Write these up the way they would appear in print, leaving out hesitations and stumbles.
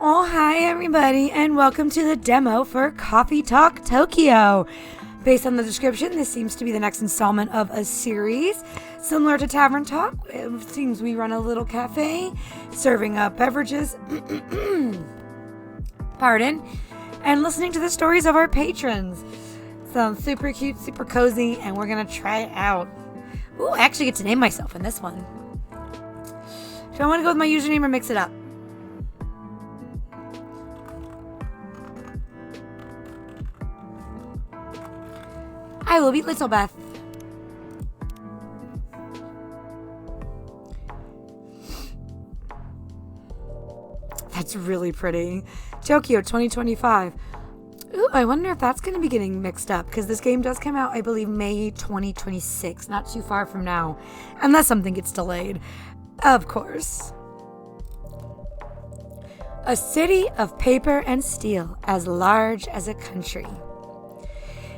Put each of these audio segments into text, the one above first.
Oh, hi everybody, and welcome to the demo for Coffee Talk Tokyo. Based on the description, this seems to be the next installment of a series. Similar to Tavern Talk, it seems we run a little cafe, serving up beverages, and listening to the stories of our patrons. Sounds super cute, super cozy, and we're gonna try it out. Ooh, I actually get to name myself in this one. Do I want to go with my username or mix it up? I will be Little Beth. That's really pretty. Tokyo 2025. Ooh, I wonder if that's going to be getting mixed up, because this game does come out, I believe, May 2026, not too far from now, unless something gets delayed. Of course. A city of paper and steel as large as a country.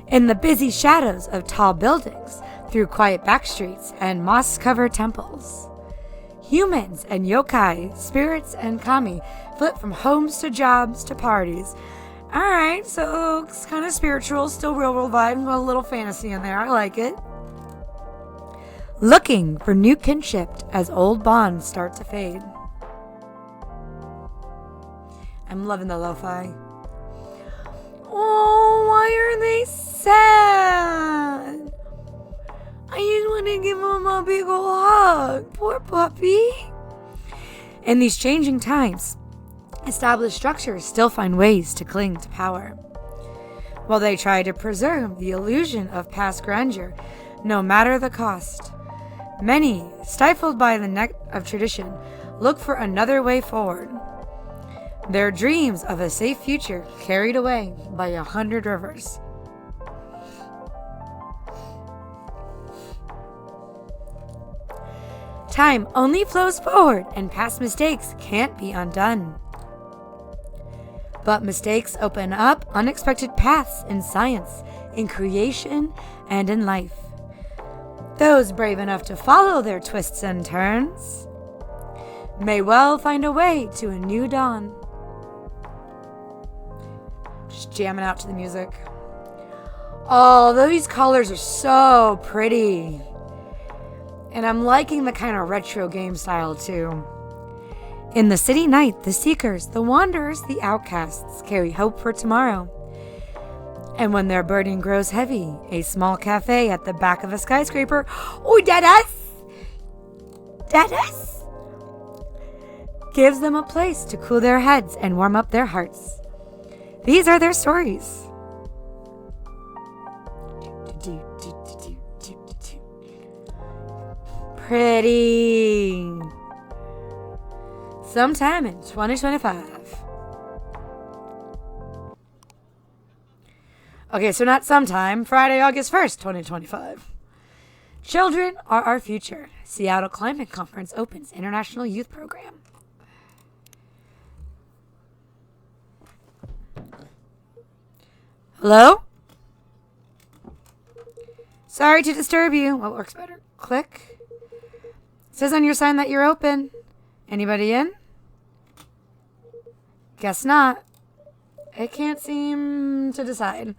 In the busy shadows of tall buildings, through quiet back streets and moss-covered temples, humans and yokai, spirits and kami, flip from homes to jobs to parties. Alright, so it's kind of spiritual, still real world vibes, with a little fantasy in there. I like it. Looking for new kinship as old bonds start to fade. I'm loving the Lofi. Oh, why are they sad? I just want to give him a big ol' hug. Poor puppy. In these changing times, established structures still find ways to cling to power. While they try to preserve the illusion of past grandeur, no matter the cost. Many, stifled by the net of tradition, look for another way forward. Their dreams of a safe future carried away by 100 rivers. Time only flows forward, and past mistakes can't be undone. But mistakes open up unexpected paths in science, in creation, and in life. Those brave enough to follow their twists and turns may well find a way to a new dawn. Just jamming out to the music. Oh, these colors are so pretty. And I'm liking the kind of retro game style too. In the city night, the seekers, the wanderers, the outcasts carry hope for tomorrow. And when their burden grows heavy, a small cafe at the back of a skyscraper, oh, Lattes! Gives them a place to cool their heads and warm up their hearts. These are their stories. Pretty. Sometime in 2025. Okay, so not sometime. Friday, August 1st, 2025. Children are our future. Seattle Climate Conference opens International Youth Program. Hello? Sorry to disturb you. What works better? Click. It says on your sign that you're open. Anybody in? Guess not. It can't seem to decide.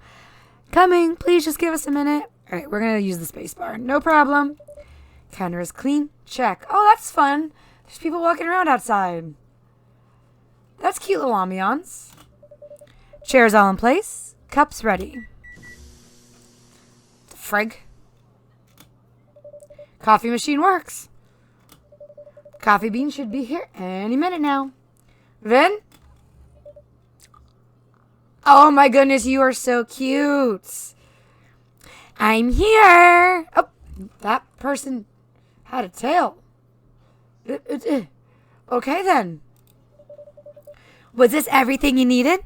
Coming. Please just give us a minute. All right, we're going to use the space bar. No problem. Counter is clean. Check. Oh, that's fun. There's people walking around outside. That's cute little ambiance. Chairs all in place. Cups ready. The frig. Coffee machine works. Coffee bean should be here any minute now. Vin? Oh my goodness, you are so cute. I'm here. Oh, that person had a tail. Okay then. Was this everything you needed?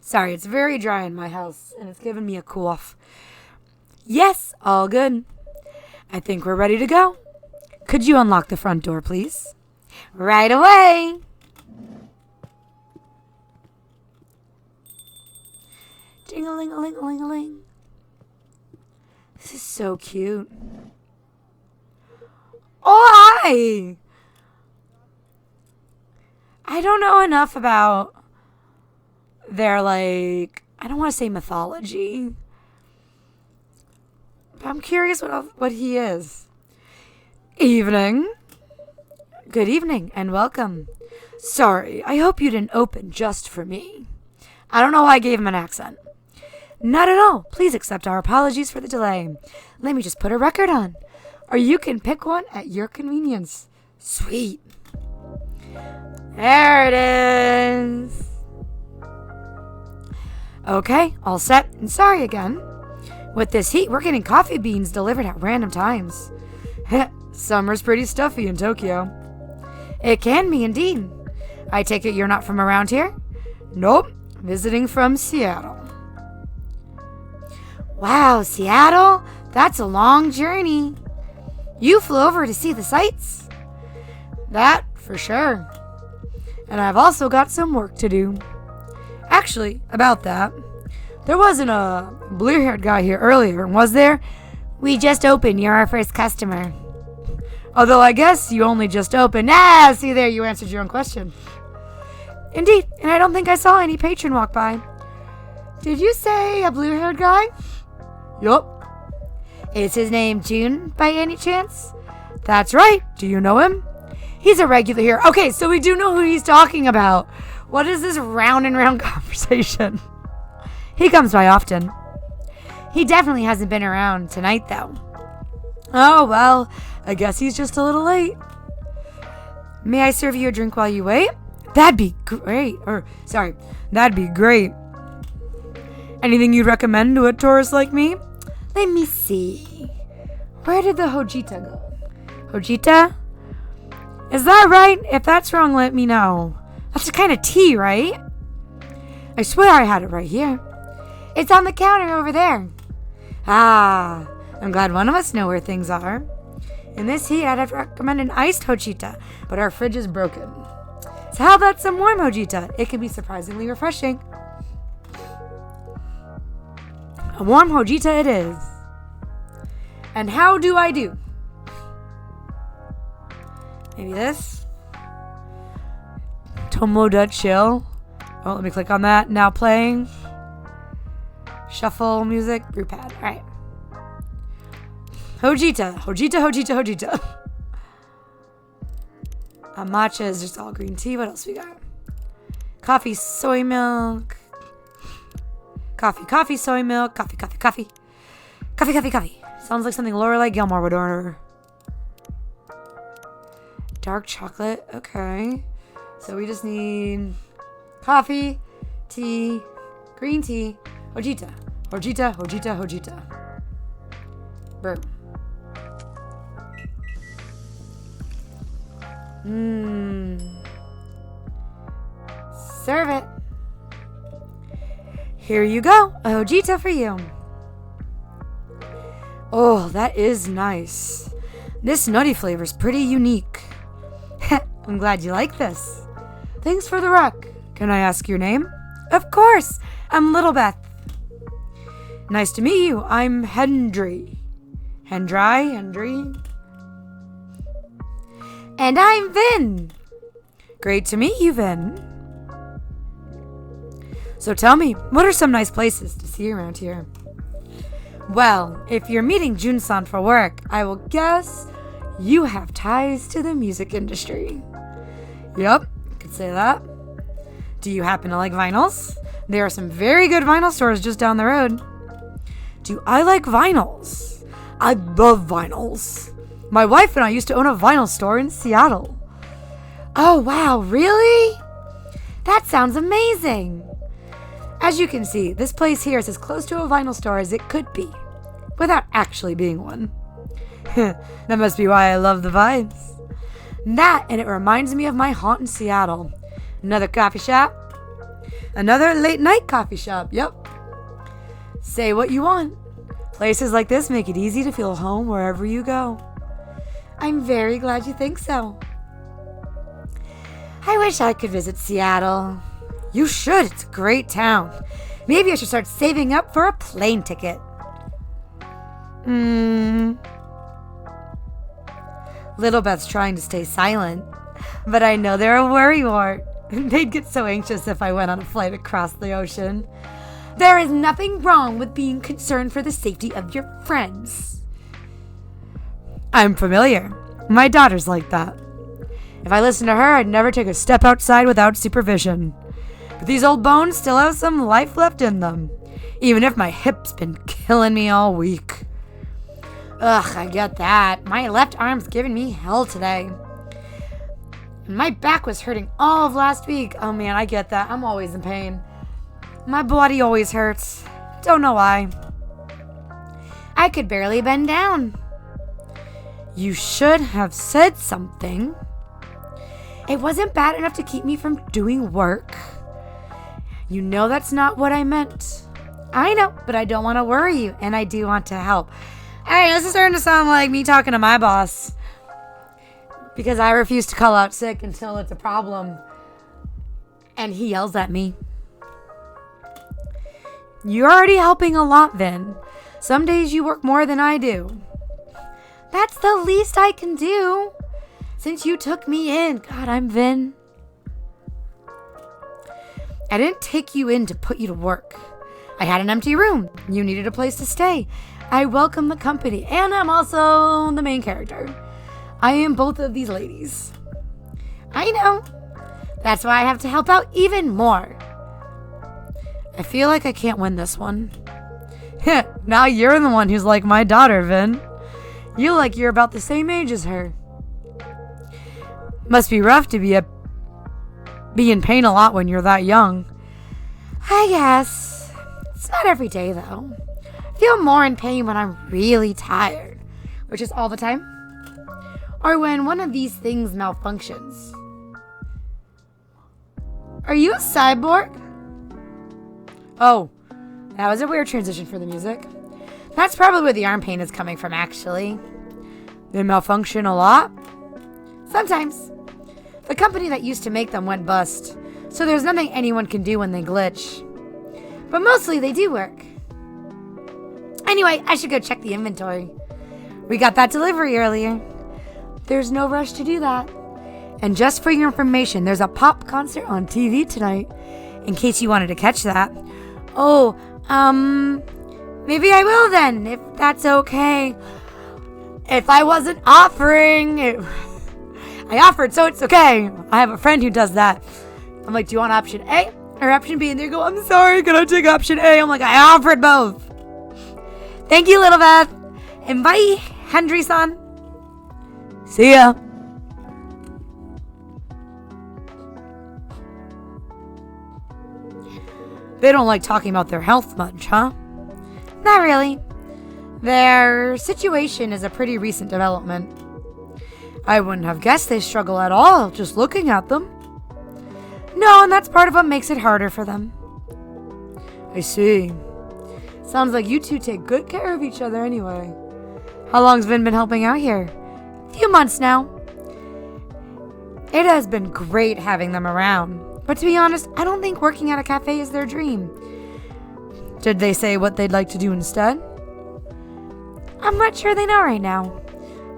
Sorry, it's very dry in my house and it's giving me a cough. Yes, all good. I think we're ready to go. Could you unlock the front door, please? Right away. Ding-a-ling-a-ling-a-ling-a-ling. This is so cute. Oh, hi! I don't know enough about their, like, I don't want to say mythology. But I'm curious what he is. Evening. Good evening and welcome. Sorry, I hope you didn't open just for me. I don't know why I gave him an accent. Not at all. Please accept our apologies for the delay. Let me just put a record on. Or you can pick one at your convenience. Sweet. There it is. Okay, all set. And sorry again. With this heat, we're getting coffee beans delivered at random times. Summer's pretty stuffy in Tokyo. It can be indeed. I take it you're not from around here? Nope. Visiting from Seattle. Wow, Seattle? That's a long journey. You flew over to see the sights? That, for sure. And I've also got some work to do. Actually, about that, there wasn't a blue-haired guy here earlier, was there? We just opened. You're our first customer. Although I guess you only just opened. See there, you answered your own question. Indeed, and I don't think I saw any patron walk by. Did you say a blue-haired guy? Yup. Is his name June, by any chance? That's right. Do you know him? He's a regular here. Okay, so we do know who he's talking about. What is this round and round conversation? He comes by often. He definitely hasn't been around tonight, though. Oh, well, I guess he's just a little late. May I serve you a drink while you wait? That'd be great. That'd be great. Anything you'd recommend to a tourist like me? Let me see. Where did the Hojita go? Hojita? Is that right? If that's wrong, let me know. That's a kind of tea, right? I swear I had it right here. It's on the counter over there. Ah, I'm glad one of us know where things are. In this heat, I'd recommend an iced Hojita, but our fridge is broken. So how about some warm Hojita? It can be surprisingly refreshing. A warm Hojita it is. And how do I do? Maybe this. Tomoda chill. Oh, let me click on that. Now playing. Shuffle music. Brew pad. All right. Hojita. Hojita, Hojita, Hojita. Matcha is just all green tea. What else we got? Coffee, soy milk. Coffee, soy milk. Coffee. Coffee. Sounds like something Lorelai Gilmore would order. Dark chocolate. Okay. So we just need coffee, tea, green tea, Hojita. Brew. Serve it. Here you go. A Hojita for you. Oh, that is nice. This nutty flavor is pretty unique. I'm glad you like this. Thanks for the rec. Can I ask your name? Of course. I'm Little Beth. Nice to meet you. I'm Hendry. Hendry. And I'm Vin. Great to meet you, Vin. So tell me, what are some nice places to see around here? Well, if you're meeting Jun-san for work, I will guess you have ties to the music industry. Yep, could say that. Do you happen to like vinyls? There are some very good vinyl stores just down the road. Do I like vinyls? I love vinyls. My wife and I used to own a vinyl store in Seattle. Oh, wow, really? That sounds amazing. As you can see, this place here is as close to a vinyl store as it could be, without actually being one. That must be why I love the vibes. That, and it reminds me of my haunt in Seattle. Another coffee shop. Another late night coffee shop, yep. Say what you want. Places like this make it easy to feel home wherever you go. I'm very glad you think so. I wish I could visit Seattle. You should, it's a great town. Maybe I should start saving up for a plane ticket. Little Beth's trying to stay silent, but I know they're a worrywart. They'd get so anxious if I went on a flight across the ocean. There is nothing wrong with being concerned for the safety of your friends. I'm familiar. My daughter's like that. If I listened to her, I'd never take a step outside without supervision. But these old bones still have some life left in them, even if my hip's been killing me all week. Ugh, I get that. My left arm's giving me hell today. My back was hurting all of last week. Oh man, I get that. I'm always in pain. My body always hurts. Don't know why. I could barely bend down. You should have said something. It wasn't bad enough to keep me from doing work. You know that's not what I meant. I know, but I don't want to worry you, and I do want to help. Hey, this is starting to sound like me talking to my boss. Because I refuse to call out sick until it's a problem. And he yells at me. You're already helping a lot, Vin. Some days you work more than I do. That's the least I can do. Since you took me in. God, I'm Vin. I didn't take you in to put you to work. I had an empty room. You needed a place to stay. I welcome the company, and I'm also the main character. I am both of these ladies. I know. That's why I have to help out even more. I feel like I can't win this one. Now you're the one who's like my daughter, Vin. You look like you're about the same age as her. Must be rough to be in pain a lot when you're that young. I guess. It's not every day, though. I feel more in pain when I'm really tired, which is all the time, or when one of these things malfunctions. Are you a cyborg? Oh, that was a weird transition for the music. That's probably where the arm pain is coming from, actually. They malfunction a lot? Sometimes. The company that used to make them went bust, so there's nothing anyone can do when they glitch. But mostly they do work. Anyway, I should go check the inventory. We got that delivery earlier. There's no rush to do that. And just for your information, there's a pop concert on TV tonight, in case you wanted to catch that. Oh, maybe I will then, if that's okay. If I wasn't offering, I offered, so it's okay. I have a friend who does that. I'm like, do you want option A or option B? And they go, I'm sorry, can I take option A? I'm like, I offered both. Thank you, Little Beth. And bye, Henry-san. See ya. They don't like talking about their health much, huh? Not really. Their situation is a pretty recent development. I wouldn't have guessed they struggle at all, just looking at them. No, and that's part of what makes it harder for them. I see. Sounds like you two take good care of each other anyway. How long's Vin been helping out here? A few months now. It has been great having them around. But to be honest, I don't think working at a cafe is their dream. Did they say what they'd like to do instead? I'm not sure they know right now.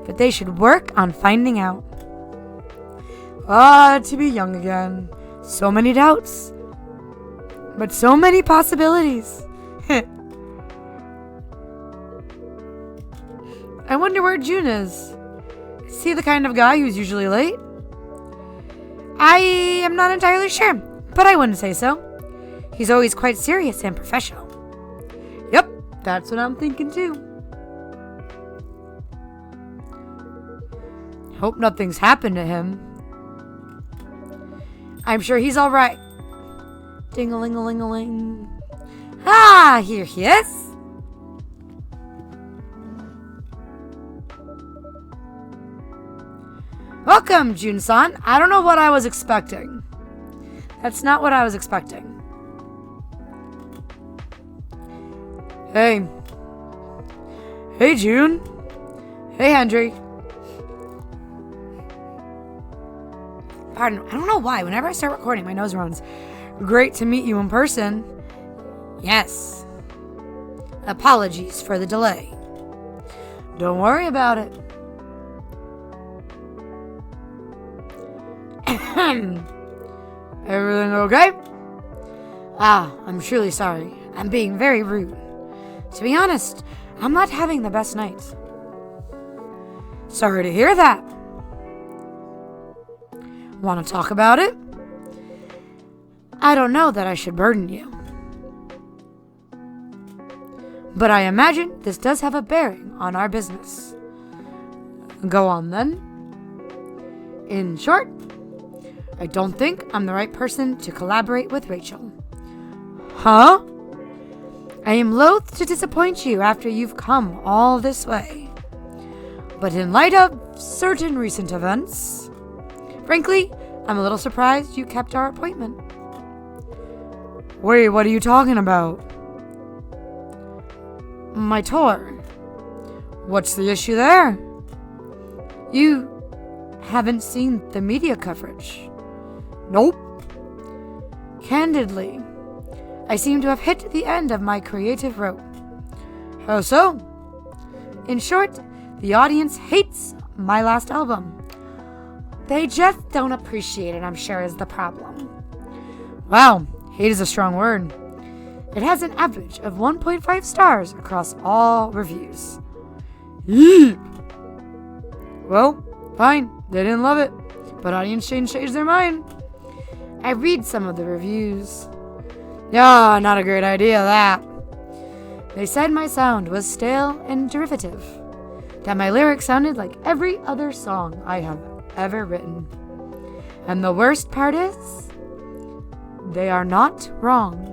But they should work on finding out. To be young again. So many doubts. But so many possibilities. I wonder where June is. Is he the kind of guy who's usually late? I am not entirely sure, but I wouldn't say so. He's always quite serious and professional. Yep, that's what I'm thinking too. Hope nothing's happened to him. I'm sure he's all right. Ding-a-ling-a-ling-a-ling. Ah, here he is. Welcome, Jun-san. I don't know what I was expecting. That's not what I was expecting. Hey. Hey, June. Hey, Hendry. Pardon, I don't know why. Whenever I start recording, my nose runs. Great to meet you in person. Yes. Apologies for the delay. Don't worry about it. Everything okay? I'm truly sorry. I'm being very rude. To be honest, I'm not having the best night. Sorry to hear that. Want to talk about it? I don't know that I should burden you, but I imagine this does have a bearing on our business. Go on then. In short, I don't think I'm the right person to collaborate with Rachel. Huh? I am loath to disappoint you after you've come all this way, but in light of certain recent events, frankly, I'm a little surprised you kept our appointment. Wait, what are you talking about? My tour. What's the issue there? You haven't seen the media coverage. Nope. Candidly, I seem to have hit the end of my creative rope. How so? In short, the audience hates my last album. They just don't appreciate it, I'm sure, is the problem. Wow, hate is a strong word. It has an average of 1.5 stars across all reviews. Yeep. Well, fine, they didn't love it, but audience changed their mind. I read some of the reviews. Not a great idea, that. They said my sound was stale and derivative, that my lyrics sounded like every other song I have ever written. And the worst part is, they are not wrong.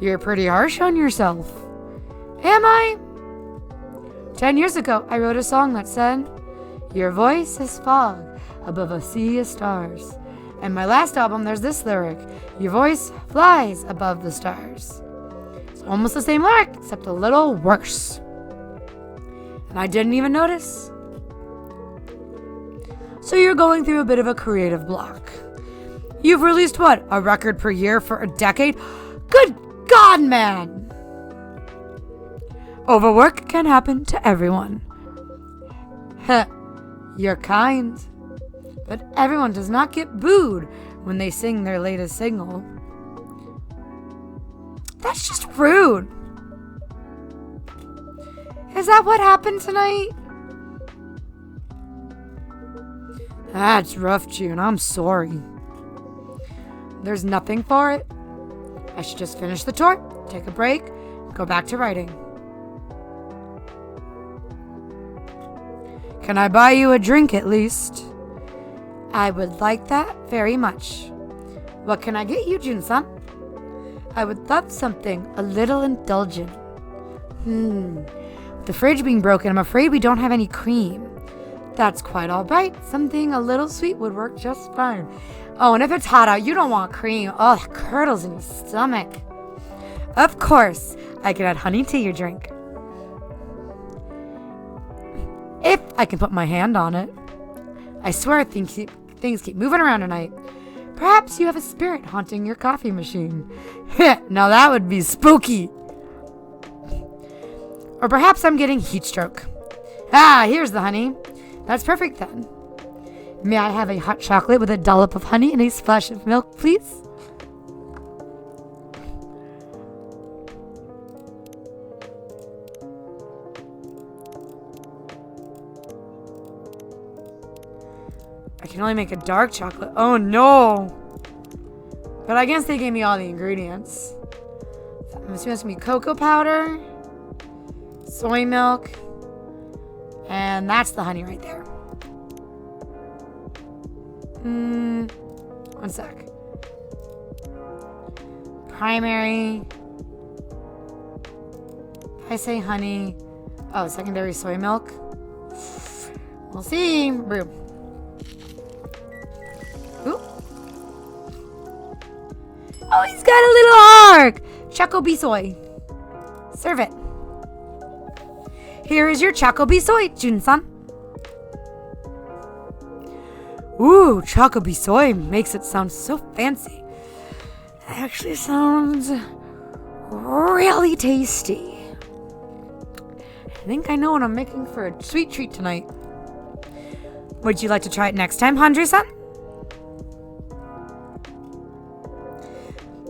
You're pretty harsh on yourself. Am I? 10 years ago, I wrote a song that said, your voice is fog above a sea of stars. And my last album, there's this lyric, your voice flies above the stars. It's almost the same lyric, except a little worse. And I didn't even notice. So you're going through a bit of a creative block. You've released what, a record per year for a decade? Good God, man! Overwork can happen to everyone. Heh, you're kind. But everyone does not get booed when they sing their latest single. That's just rude. Is that what happened tonight? That's rough, June. I'm sorry. There's nothing for it. I should just finish the tour, take a break, go back to writing. Can I buy you a drink at least? I would like that very much. What can I get you, Jun-san? I would love something a little indulgent. With the fridge being broken, I'm afraid we don't have any cream. That's quite all right. Something a little sweet would work just fine. Oh, and if it's hot out, you don't want cream. Oh, that curdles in your stomach. Of course, I can add honey to your drink. If I can put my hand on it. I swear things keep moving around tonight. Perhaps you have a spirit haunting your coffee machine. Now that would be spooky. Or perhaps I'm getting heat stroke. Here's the honey. That's perfect then. May I have a hot chocolate with a dollop of honey and a splash of milk, please? I can only make a dark chocolate. Oh no! But I guess they gave me all the ingredients. I'm assuming it's gonna be cocoa powder, soy milk, and that's the honey right there. One sec. Primary. If I say honey. Oh, secondary soy milk. We'll see. Brew. Ooh. Oh, he's got a little arc. Choco bee soy. Serve it. Here is your choco bee soy, Jun-san. Ooh, choco bee soy makes it sound so fancy. It actually sounds really tasty. I think I know what I'm making for a sweet treat tonight. Would you like to try it next time, Handre-san?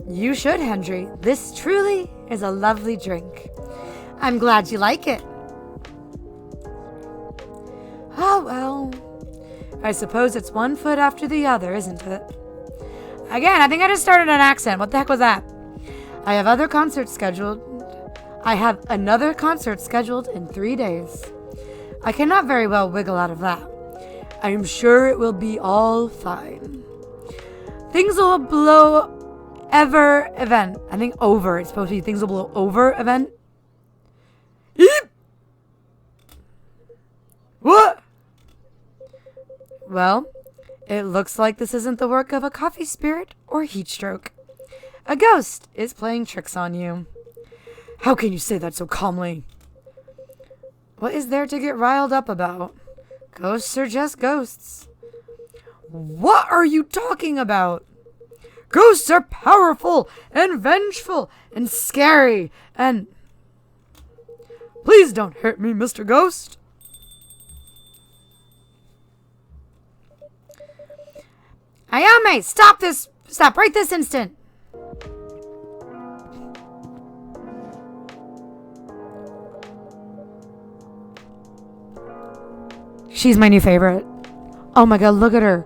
You should, Henry. This truly is a lovely drink. I'm glad you like it. Oh, well. I suppose it's one foot after the other, isn't it? Again, I think I just started an accent. What the heck was that? I have another concert scheduled in 3 days. I cannot very well wiggle out of that. I am sure it will be all fine. Things will blow ever event. I think over. It's supposed to be things will blow over event. Eep! What? Well, it looks like this isn't the work of a coffee spirit or heat stroke. A ghost is playing tricks on you. How can you say that so calmly? What is there to get riled up about? Ghosts are just ghosts. What are you talking about? Ghosts are powerful and vengeful and scary and... Please don't hurt me, Mr. Ghost. Ayame, stop this! Stop right this instant! She's my new favorite. Oh my god, look at her.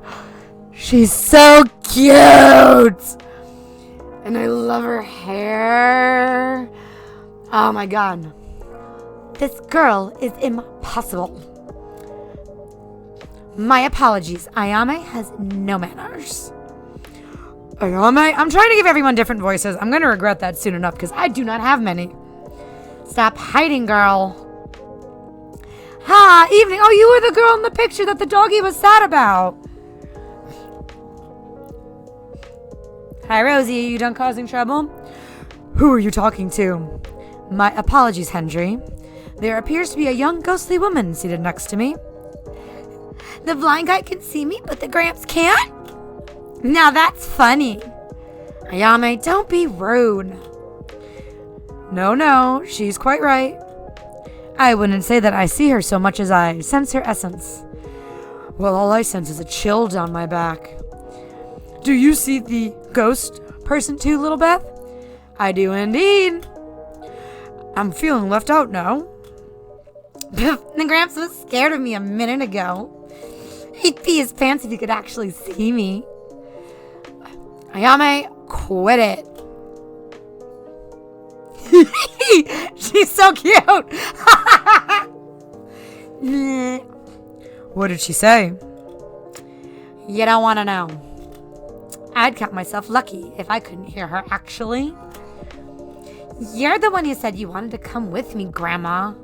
She's so cute! And I love her hair. Oh my god. This girl is impossible. My apologies. Ayame has no manners. Ayame? I'm trying to give everyone different voices. I'm going to regret that soon enough because I do not have many. Stop hiding, girl. Ha! Evening. Oh, you were the girl in the picture that the doggy was sad about. Hi, Rosie. Are you done causing trouble? Who are you talking to? My apologies, Henry. There appears to be a young ghostly woman seated next to me. The blind guy can see me, but the Gramps can't? Now that's funny. Ayame, don't be rude. No, she's quite right. I wouldn't say that I see her so much as I sense her essence. Well, all I sense is a chill down my back. Do you see the ghost person too, Little Beth? I do indeed. I'm feeling left out now. The Gramps was scared of me a minute ago. He'd pee his pants if he could actually see me. Ayame, quit it. She's so cute. What did she say? You don't want to know. I'd count myself lucky if I couldn't hear her, actually. You're the one who said you wanted to come with me, Grandma.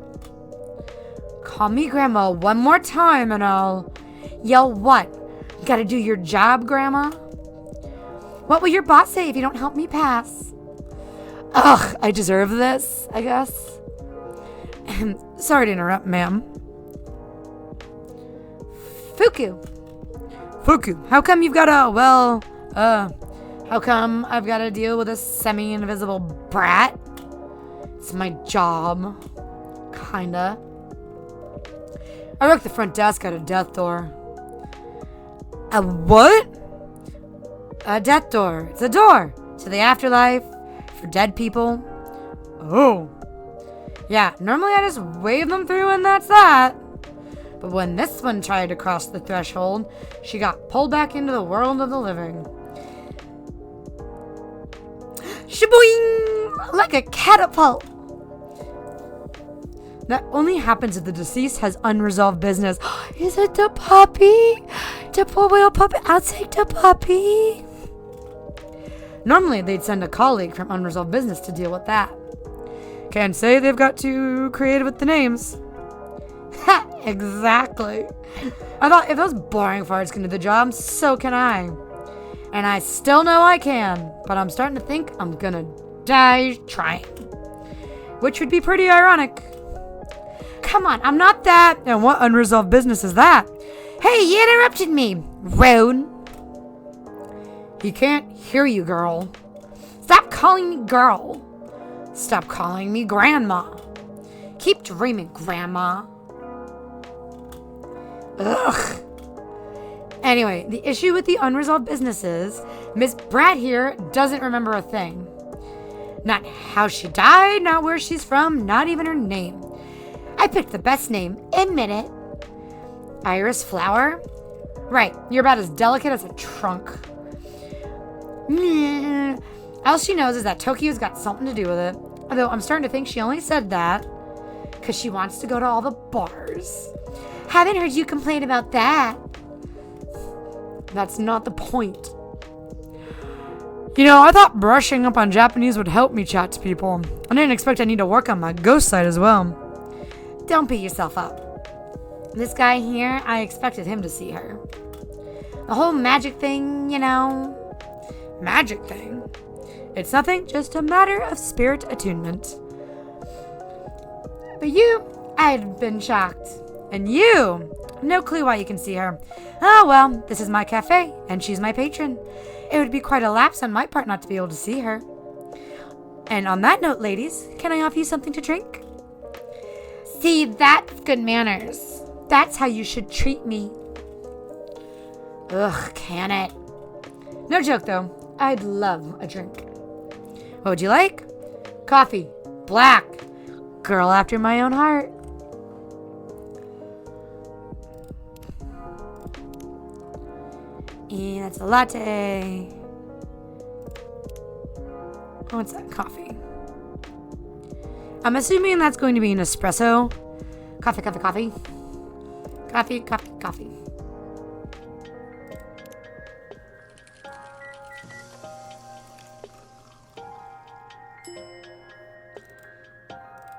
Call me Grandma one more time and I'll... Yell what? Gotta do your job, Grandma? What will your boss say if you don't help me pass? Ugh, I deserve this, I guess. Sorry to interrupt, ma'am. Fuku, how come you've got how come I've got to deal with a semi-invisible brat? It's my job. Kinda. I work the front desk at a death door. A what? A death door. It's a door to the afterlife for dead people. Oh. Yeah, normally I just wave them through and that's that. But when this one tried to cross the threshold, she got pulled back into the world of the living. Shaboing! Like a catapult. That only happens if the deceased has unresolved business. Is it the puppy? The poor little puppy. I'll take the puppy. Normally, they'd send a colleague from unresolved business to deal with that. Can't say they've got too creative with the names. Ha! Exactly. I thought if those boring farts can do the job, so can I. And I still know I can, but I'm starting to think I'm gonna die trying. Which would be pretty ironic. Come on, I'm not that. And what unresolved business is that? Hey, you interrupted me, Roan. He can't hear you, girl. Stop calling me girl. Stop calling me grandma. Keep dreaming, grandma. Ugh. Anyway, the issue with the unresolved business is Miss Brat here doesn't remember a thing. Not how she died, not where she's from, not even her name. I picked the best name, admit it. Iris Flower? Right, you're about as delicate as a trunk. All she knows is that Tokyo's got something to do with it. Although I'm starting to think she only said that because she wants to go to all the bars. Haven't heard you complain about that. That's not the point. You know, I thought brushing up on Japanese would help me chat to people. I didn't expect I need to work on my ghost side as well. Don't beat yourself up. This guy here, I expected him to see her. The whole magic thing, you know. Magic thing? It's nothing, just a matter of spirit attunement. But you, I'd been shocked. And you, no clue why you can see her. Oh well, this is my cafe, and she's my patron. It would be quite a lapse on my part not to be able to see her. And on that note, ladies, can I offer you something to drink? See, that's good manners. That's how you should treat me. Ugh, can it? No joke though, I'd love a drink. What would you like? Coffee. Black. Girl after my own heart. And that's a latte. Oh, what's that? Coffee. I'm assuming that's going to be an espresso. Coffee, coffee, coffee. Coffee, coffee, coffee.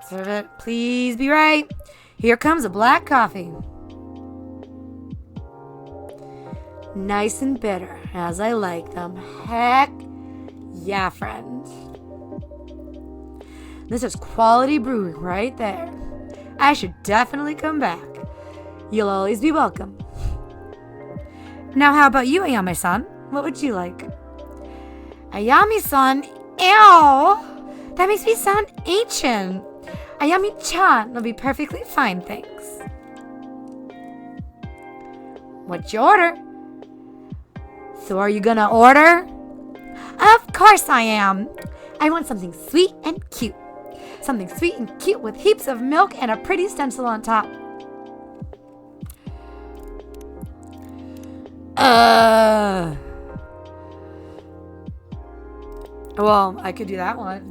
Serve it. Please be right. Here comes a black coffee. Nice and bitter, as I like them. Heck yeah, friend. This is quality brewing right there. I should definitely come back. You'll always be welcome. Now, how about you, Ayame-san? What would you like? Ayame-san? Ew! That makes me sound ancient. Ayami-chan will be perfectly fine, thanks. What's your order? So are you gonna order? Of course I am. I want something sweet and cute. Something sweet and cute with heaps of milk and a pretty stencil on top. Well, I could do that one.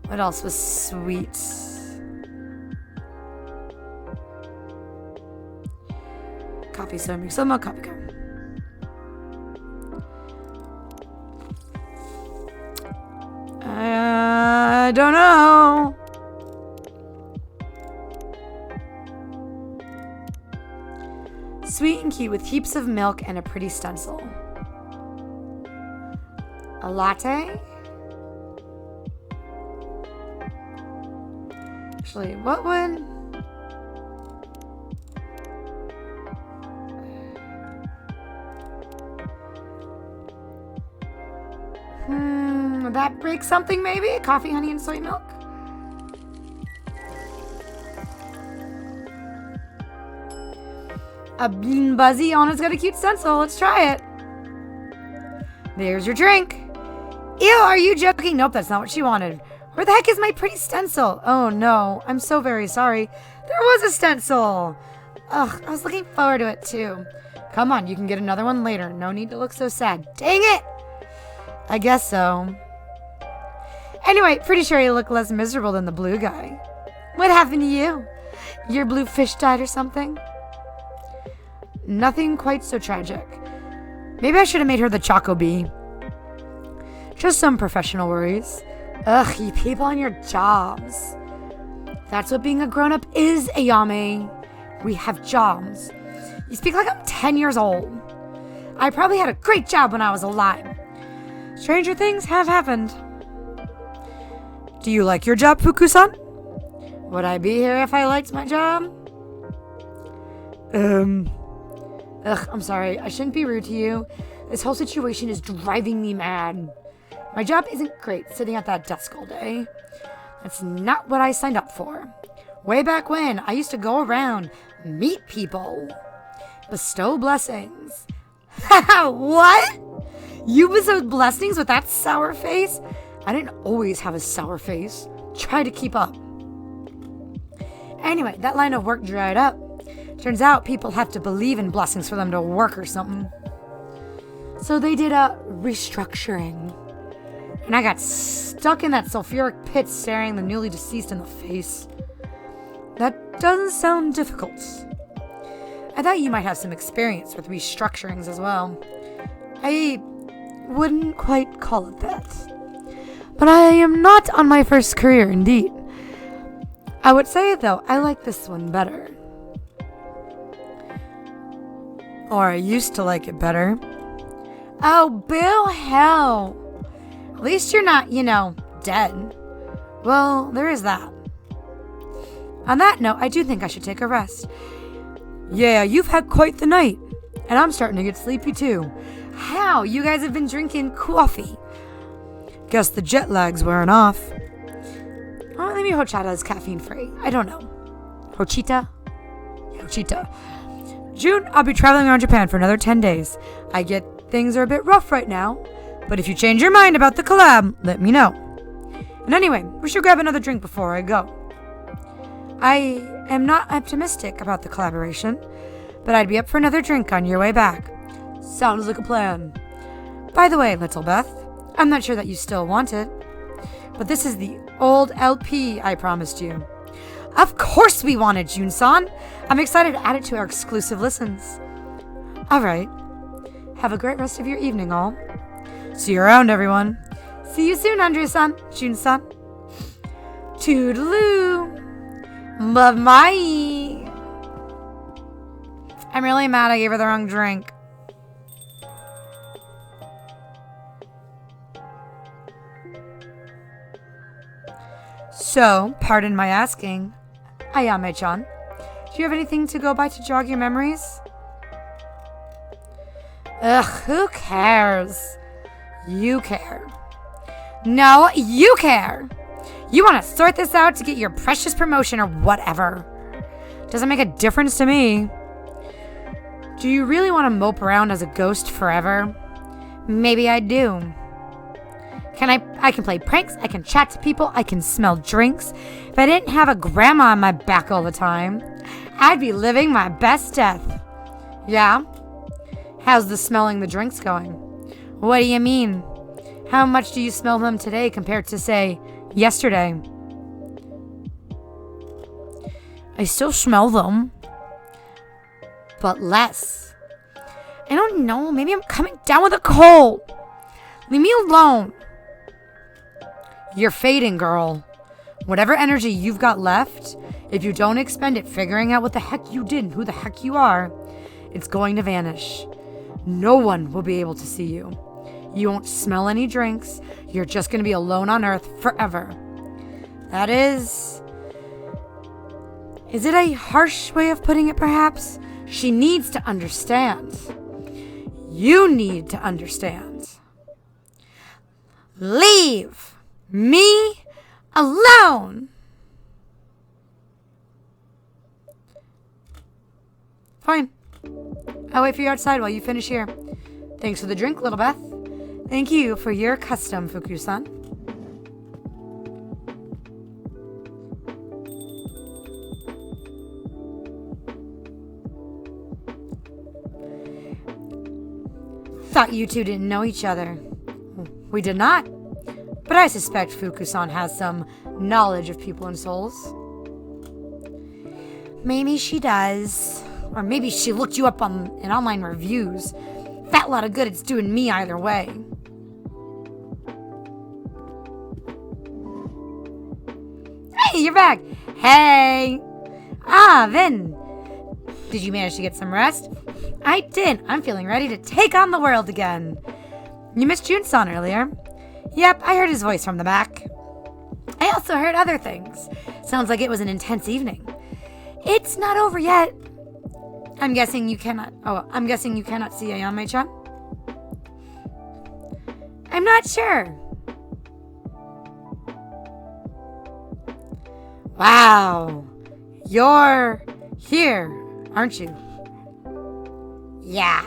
What else was sweet? Coffee, so make some more coffee. Go. I don't know. Sweet and cute with heaps of milk and a pretty stencil. A latte? Actually, what would... would that break something maybe? Coffee, honey, and soy milk? A bean buzzy on it's got a cute stencil. Let's try it. There's your drink. Ew, are you joking? Nope, that's not what she wanted. Where the heck is my pretty stencil? Oh no, I'm so very sorry. There was a stencil. Ugh, I was looking forward to it too. Come on, you can get another one later. No need to look so sad. Dang it! I guess so. Anyway, pretty sure you look less miserable than the blue guy. What happened to you? Your blue fish died or something? Nothing quite so tragic. Maybe I should have made her the Choco Bee. Just some professional worries. Ugh, you people on your jobs. That's what being a grown-up is, Ayame. We have jobs. You speak like I'm 10 years old. I probably had a great job when I was alive. Stranger things have happened. Do you like your job, Fuku-san? Would I be here if I liked my job? Ugh, I'm sorry. I shouldn't be rude to you. This whole situation is driving me mad. My job isn't great, sitting at that desk all day. That's not what I signed up for. Way back when, I used to go around meet people, bestow blessings. Haha, what? You bestowed blessings with that sour face? I didn't always have a sour face. Try to keep up. Anyway, that line of work dried up. Turns out people have to believe in blessings for them to work or something. So they did a restructuring. And I got stuck in that sulfuric pit staring the newly deceased in the face. That doesn't sound difficult. I thought you might have some experience with restructurings as well. I wouldn't quite call it that. But I am not on my first career, indeed. I would say, though, I like this one better. Or I used to like it better. Oh, boo hell. At least you're not, dead. Well, there is that. On that note, I do think I should take a rest. Yeah, you've had quite the night. And I'm starting to get sleepy too. How? You guys have been drinking coffee. Guess the jet lag's wearing off. Oh, maybe horchata is caffeine free. I don't know. Horchata? Horchata. June, I'll be traveling around Japan for another 10 days. I get things are a bit rough right now, but if you change your mind about the collab, let me know. And anyway, we should grab another drink before I go. I am not optimistic about the collaboration, but I'd be up for another drink on your way back. Sounds like a plan. By the way, Little Beth, I'm not sure that you still want it, but this is the old LP I promised you. Of course we want it, Jun-san. I'm excited to add it to our exclusive listens. All right. Have a great rest of your evening, all. See you around, everyone. See you soon, Andrew-san, Jun-san. Toodaloo. Bye-bye. I'm really mad I gave her the wrong drink. So, pardon my asking, Ayame-chan, do you have anything to go by to jog your memories? Ugh, who cares? You care. No, you care. You want to sort this out to get your precious promotion or whatever. Doesn't make a difference to me. Do you really want to mope around as a ghost forever? Maybe I do. I can play pranks, I can chat to people, I can smell drinks. If I didn't have a grandma on my back all the time, I'd be living my best death. Yeah? How's the smelling the drinks going? What do you mean? How much do you smell them today compared to, say, yesterday? I still smell them, but less. I don't know, maybe I'm coming down with a cold. Leave me alone. You're fading, girl. Whatever energy you've got left, if you don't expend it figuring out what the heck you did and who the heck you are, it's going to vanish. No one will be able to see you. You won't smell any drinks. You're just going to be alone on Earth forever. That is it a harsh way of putting it, perhaps? She needs to understand. You need to understand. Leave me alone. Fine. I'll wait for you outside while you finish here. Thanks for the drink, Little Beth. Thank you for your custom, Fuku-san. Thought you two didn't know each other. We did not. But I suspect Fuku-san has some knowledge of people and souls. Maybe she does. Or maybe she looked you up in online reviews. Fat lot of good it's doing me either way. Hey, you're back. Hey. Vin. Did you manage to get some rest? I did. I'm feeling ready to take on the world again. You missed Jun-san earlier. Yep, I heard his voice from the back. I also heard other things. Sounds like it was an intense evening. It's not over yet. I'm guessing you cannot see Ayame-chan? I'm not sure. Wow. You're here. aren't you? Yeah.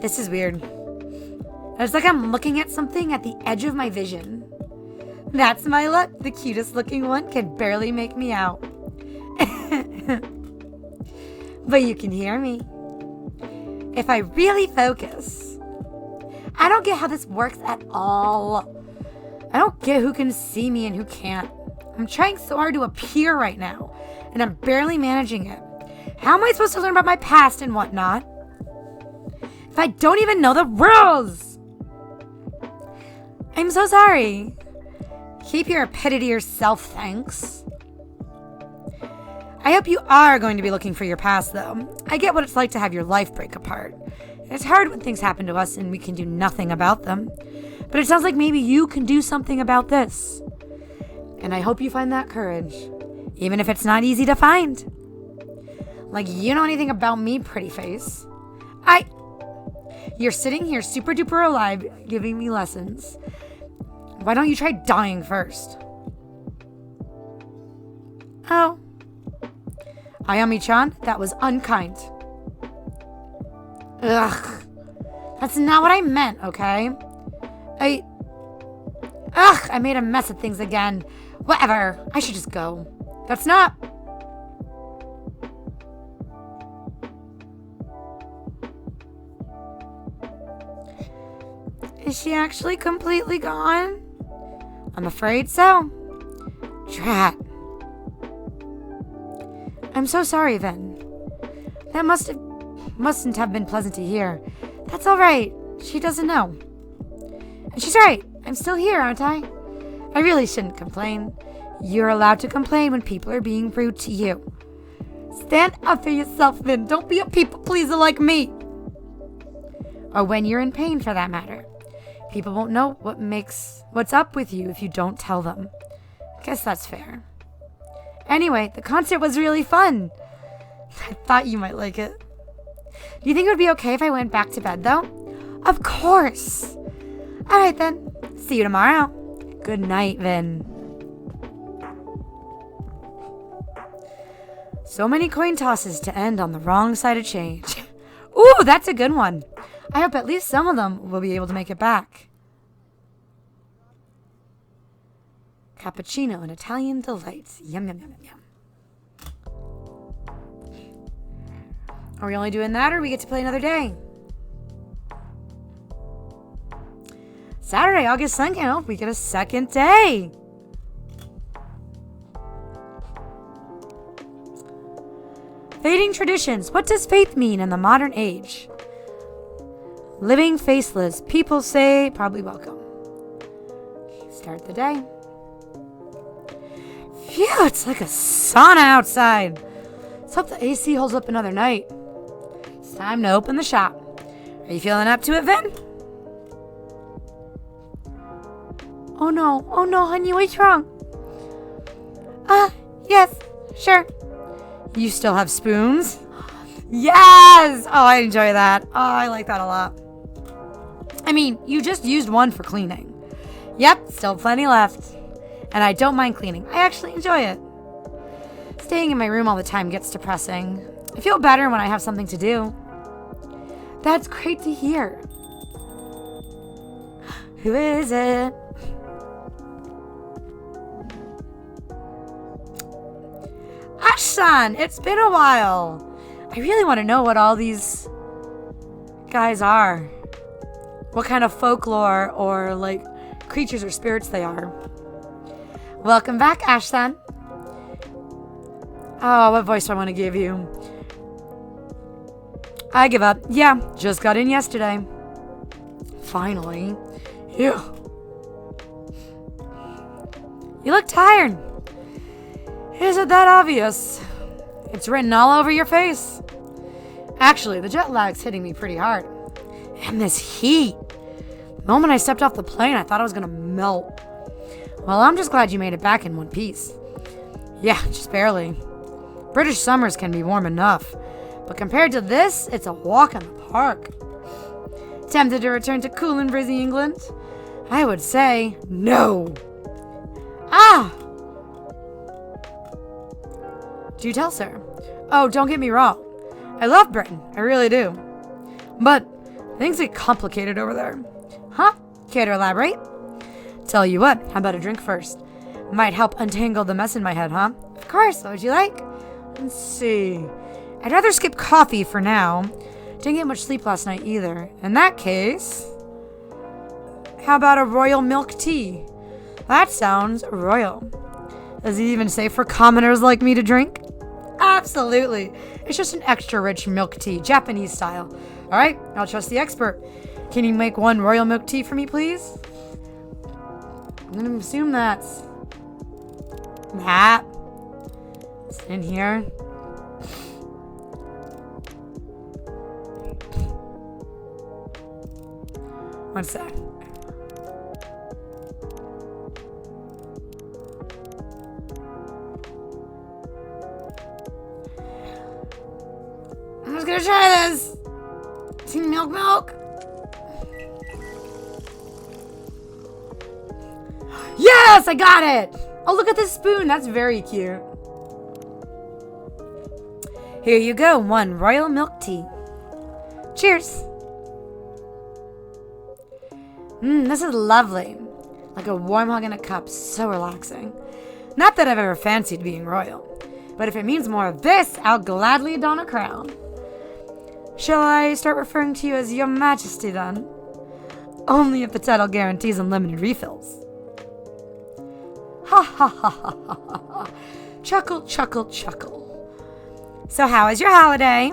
This is weird. It's like I'm looking at something at the edge of my vision. That's my luck. The cutest looking one can barely make me out. But you can hear me. If I really focus. I don't get how this works at all. I don't get who can see me and who can't. I'm trying so hard to appear right now, and I'm barely managing it. How am I supposed to learn about my past and whatnot if I don't even know the rules? I'm so sorry. Keep your pity to yourself, thanks. I hope you are going to be looking for your past, though. I get what it's like to have your life break apart. It's hard when things happen to us and we can do nothing about them. But it sounds like maybe you can do something about this. And I hope you find that courage, even if it's not easy to find. Like, you know anything about me, pretty face? You're sitting here super duper alive, giving me lessons. Why don't you try dying first? Oh. Ayami-chan, that was unkind. Ugh. That's not what I meant, okay? I made a mess of things again. Whatever. I should just go. That's not... Is she actually completely gone? I'm afraid so. Drat. I'm so sorry, Vin. That mustn't have been pleasant to hear. That's all right. She doesn't know. And she's right. I'm still here, aren't I? I really shouldn't complain. You're allowed to complain when people are being rude to you. Stand up for yourself, Vin. Don't be a people pleaser like me. Or when you're in pain, for that matter. People won't know what's up with you if you don't tell them. Guess that's fair. Anyway, the concert was really fun. I thought you might like it. Do you think it would be okay if I went back to bed, though? Of course. All right, then. See you tomorrow. Good night, Vin. So many coin tosses to end on the wrong side of change. Ooh, that's a good one. I hope at least some of them will be able to make it back. Cappuccino and Italian delights. Yum, yum, yum, yum, yum. Are we only doing that, or we get to play another day? Saturday, August 2nd, we get a second day. Fading traditions. What does faith mean in the modern age? Living faceless. People say, probably welcome. Start the day. Phew, it's like a sauna outside. Let's hope the AC holds up another night. It's time to open the shop. Are you feeling up to it, Vin? Oh no, honey, what's wrong? Yes, sure. You still have spoons? Yes! Oh, I enjoy that. Oh, I like that a lot. I mean, you just used one for cleaning. Yep, still plenty left. And I don't mind cleaning. I actually enjoy it. Staying in my room all the time gets depressing. I feel better when I have something to do. That's great to hear. Who is it? Ash-san, it's been a while. I really want to know what all these guys are. What kind of folklore or like creatures or spirits they are. Welcome back, Ash-san. Oh, what voice do I want to give you? I give up. Yeah, just got in yesterday. Finally. Ew. You look tired. Isn't that obvious? It's written all over your face. Actually, the jet lag's hitting me pretty hard. And this heat. The moment I stepped off the plane, I thought I was gonna melt. Well, I'm just glad you made it back in one piece. Yeah, just barely. British summers can be warm enough, but compared to this, it's a walk in the park. Tempted to return to cool and breezy England? I would say no. Ah! Do tell, sir. Oh, don't get me wrong. I love Britain. I really do. But things get complicated over there. Huh? Care to elaborate? Tell you what, how about a drink first? Might help untangle the mess in my head, huh? Of course. What would you like? Let's see. I'd rather skip coffee for now. Didn't get much sleep last night either. In that case, how about a royal milk tea? That sounds royal. Does it even say for commoners like me to drink? Absolutely. It's just an extra rich milk tea, Japanese style. All right, I'll trust the expert. Can you make one royal milk tea for me, please? I'm going to assume that's that. It's in here. One sec. I'm just gonna try this. See milk. Yes, I got it. Oh, look at this spoon. That's very cute. Here you go. One royal milk tea. Cheers. This is lovely. Like a warm hug in a cup. So relaxing. Not that I've ever fancied being royal. But if it means more of this, I'll gladly don a crown. Shall I start referring to you as Your Majesty then? Only if the title guarantees unlimited refills. Ha ha ha ha ha ha. Chuckle, chuckle, chuckle. So how was your holiday?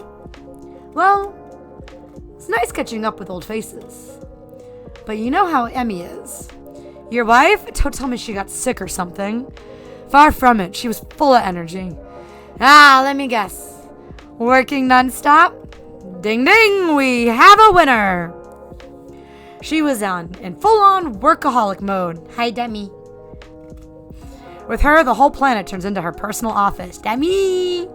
Well, it's nice catching up with old faces. But you know how Emmy is. Your wife? Don't tell me she got sick or something. Far from it. She was full of energy. Let me guess. Working nonstop? Ding ding, we have a winner. She was in full-on workaholic mode. Hi, Demi. With her, the whole planet turns into her personal office. Demi!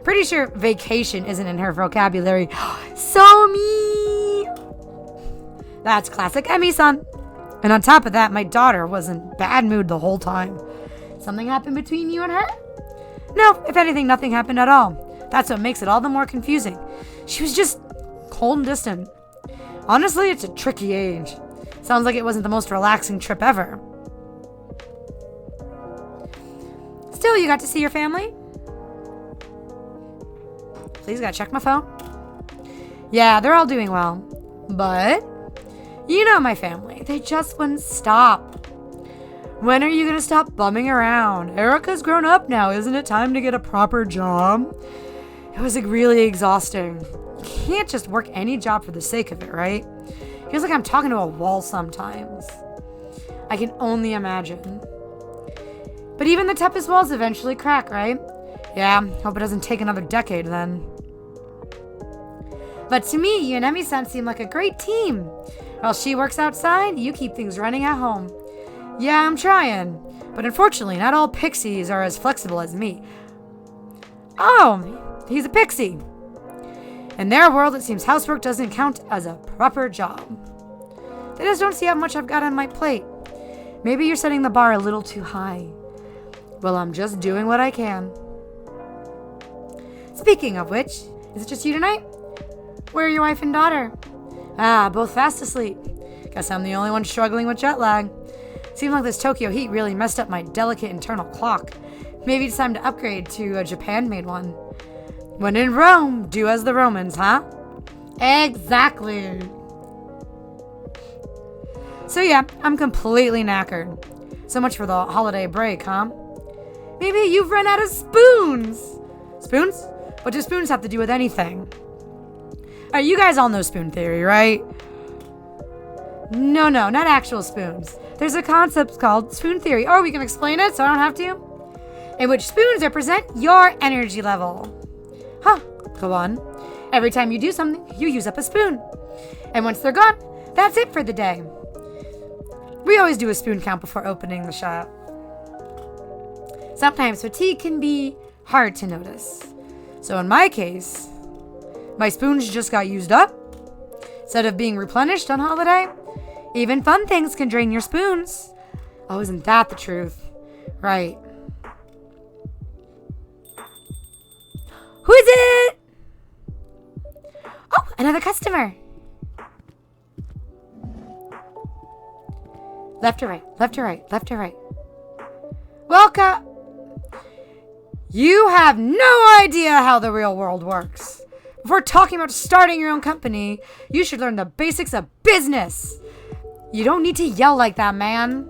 Pretty sure vacation isn't in her vocabulary. So me! That's classic Emmy-san. And on top of that, my daughter was in bad mood the whole time. Something happened between you and her? No, if anything, nothing happened at all. That's what makes it all the more confusing. She was just cold and distant. Honestly, it's a tricky age. Sounds like it wasn't the most relaxing trip ever. Still, you got to see your family? Please, gotta check my phone. Yeah, they're all doing well. But, you know my family. They just wouldn't stop. When are you gonna stop bumming around? Erica's grown up now. Isn't it time to get a proper job? It was really exhausting. You can't just work any job for the sake of it, right? Feels like I'm talking to a wall sometimes. I can only imagine. But even the toughest walls eventually crack, right? Yeah, hope it doesn't take another decade then. But to me, you and Emmy-san seem like a great team. While she works outside, you keep things running at home. Yeah, I'm trying. But unfortunately, not all pixies are as flexible as me. Oh, he's a pixie. In their world, it seems housework doesn't count as a proper job. They just don't see how much I've got on my plate. Maybe you're setting the bar a little too high. Well, I'm just doing what I can. Speaking of which, is it just you tonight? Where are your wife and daughter? Both fast asleep. Guess I'm the only one struggling with jet lag. Seems like this Tokyo heat really messed up my delicate internal clock. Maybe it's time to upgrade to a Japan-made one. When in Rome, do as the Romans, huh? Exactly. So yeah, I'm completely knackered. So much for the holiday break, huh? Maybe you've run out of spoons. Spoons? What do spoons have to do with anything? You guys all know spoon theory, right? No, not actual spoons. There's a concept called spoon theory. Oh, we can explain it so I don't have to? In which spoons represent your energy level. Huh, go on. Every time you do something, you use up a spoon. And once they're gone, that's it for the day. We always do a spoon count before opening the shop. Sometimes fatigue can be hard to notice. So in my case, my spoons just got used up. Instead of being replenished on holiday, even fun things can drain your spoons. Oh, isn't that the truth? Right. Who is it? Oh, another customer. Left to right, left to right, left to right. Welcome. You have no idea how the real world works. Before talking about starting your own company, you should learn the basics of business. You don't need to yell like that, man.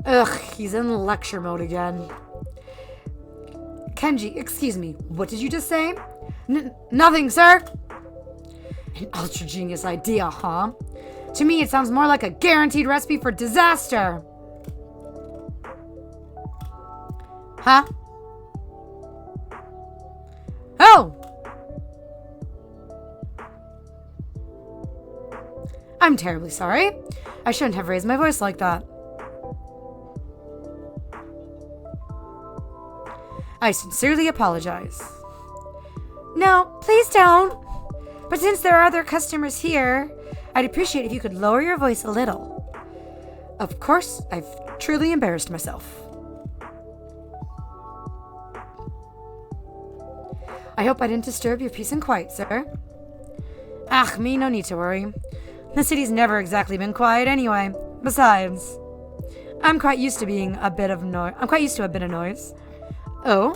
Ugh, he's in lecture mode again. Kenji, excuse me, what did you just say? Nothing, sir. An ultra genius idea, huh? To me, it sounds more like a guaranteed recipe for disaster. Huh? Oh! I'm terribly sorry. I shouldn't have raised my voice like that. I sincerely apologize. No, please don't. But since there are other customers here, I'd appreciate if you could lower your voice a little. Of course, I've truly embarrassed myself. I hope I didn't disturb your peace and quiet, sir. Ah, me, no need to worry. The city's never exactly been quiet anyway. Besides, I'm quite used to a bit of noise. Oh?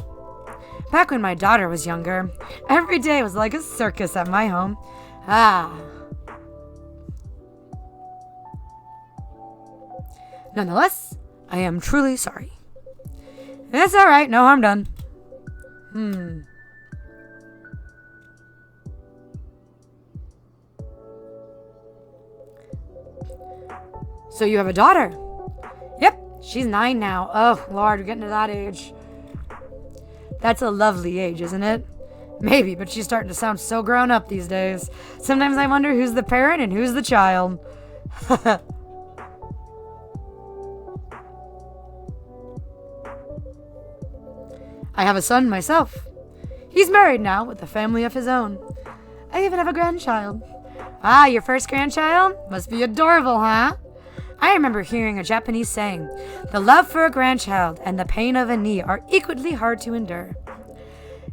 Back when my daughter was younger, every day was like a circus at my home. Ah. Nonetheless, I am truly sorry. It's alright, no harm done. So you have a daughter? Yep, she's 9 now. Oh, Lord, we're getting to that age. That's a lovely age, isn't it? Maybe, but she's starting to sound so grown up these days. Sometimes I wonder who's the parent and who's the child. I have a son myself. He's married now with a family of his own. I even have a grandchild. Ah, your first grandchild? Must be adorable, huh? I remember hearing a Japanese saying, the love for a grandchild and the pain of a knee are equally hard to endure.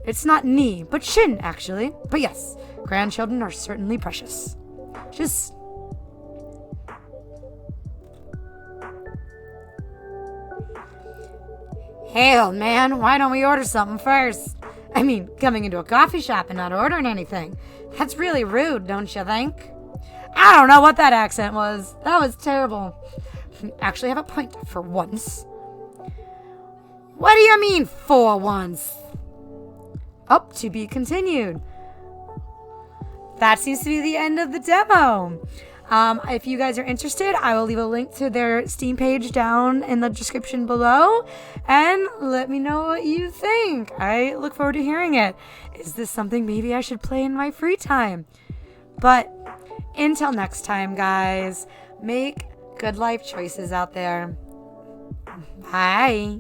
It's not knee, but shin, actually. But yes, grandchildren are certainly precious. Hey, old man, why don't we order something first? I mean, coming into a coffee shop and not ordering anything. That's really rude, don't you think? I don't know what that accent was. That was terrible. You actually have a point for once. What do you mean, for once? Up to be continued. That seems to be the end of the demo. If you guys are interested, I will leave a link to their Steam page down in the description below. And let me know what you think. I look forward to hearing it. Is this something maybe I should play in my free time? But until next time, guys, make good life choices out there. Bye.